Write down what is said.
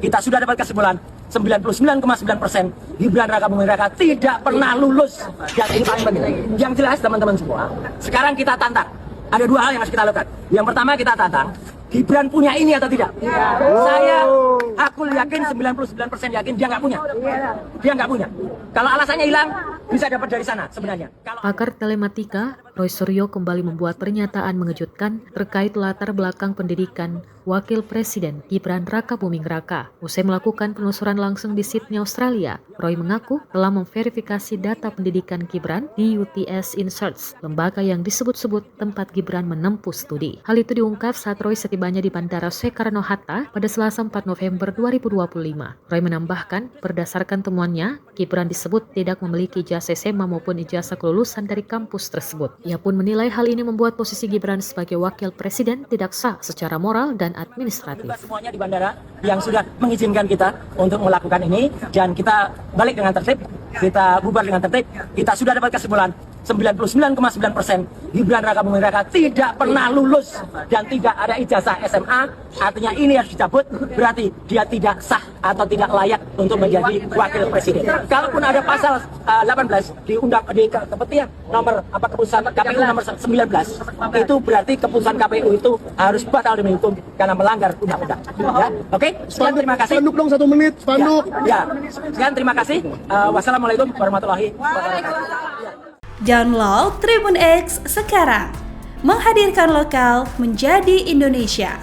Kita sudah dapat kesimpulan 99,9% Gibran Raka Buming Raka tidak pernah lulus. Yang ini paling penting. Yang jelas teman-teman semua, sekarang kita tantang. Ada dua hal yang harus kita lakukan. Yang pertama kita tantang, Gibran punya ini atau tidak? Aku yakin 99% yakin dia nggak punya. Dia nggak punya. Kalau alasannya hilang, bisa dapat dari sana sebenarnya. Pakar telematika, Roy Suryo kembali membuat pernyataan mengejutkan terkait latar belakang pendidikan Wakil Presiden Gibran Raka Buming Raka. Usai melakukan penelusuran langsung di Sydney, Australia, Roy mengaku telah memverifikasi data pendidikan Gibran di UTS Insights, lembaga yang disebut-sebut tempat Gibran menempuh studi. Hal itu diungkap saat Roy setibanya di Bandara Soekarno-Hatta pada Selasa 4 November 2025. Roy menambahkan, berdasarkan temuannya, Gibran disebut tidak memiliki ijazah SMA maupun ijazah kelulusan dari kampus tersebut. Ia pun menilai hal ini membuat posisi Gibran sebagai wakil presiden tidak sah secara moral dan administratif. Semuanya di bandara yang sudah mengizinkan kita untuk melakukan ini, dan kita balik dengan tertib, kita bubar dengan tertib. Kita sudah dapat kesimpulan 99,9% Gibran Raka Buming Raka tidak pernah lulus dan tidak ada ijazah SMA. Artinya ini harus dicabut, berarti dia tidak sah atau tidak layak untuk menjadi wakil presiden. Kalaupun ada pasal 18 di keputusan nomor keputusan KPU nomor 19, itu berarti keputusan KPU itu harus batal demi hukum karena melanggar undang-undang. Ya, oke? Sekian, terima kasih. Spanduk dong 1 menit, spanduk. Ya, sekian, terima kasih. Wassalamualaikum warahmatullahi wabarakatuh. Download Tribun X sekarang, menghadirkan lokal menjadi Indonesia.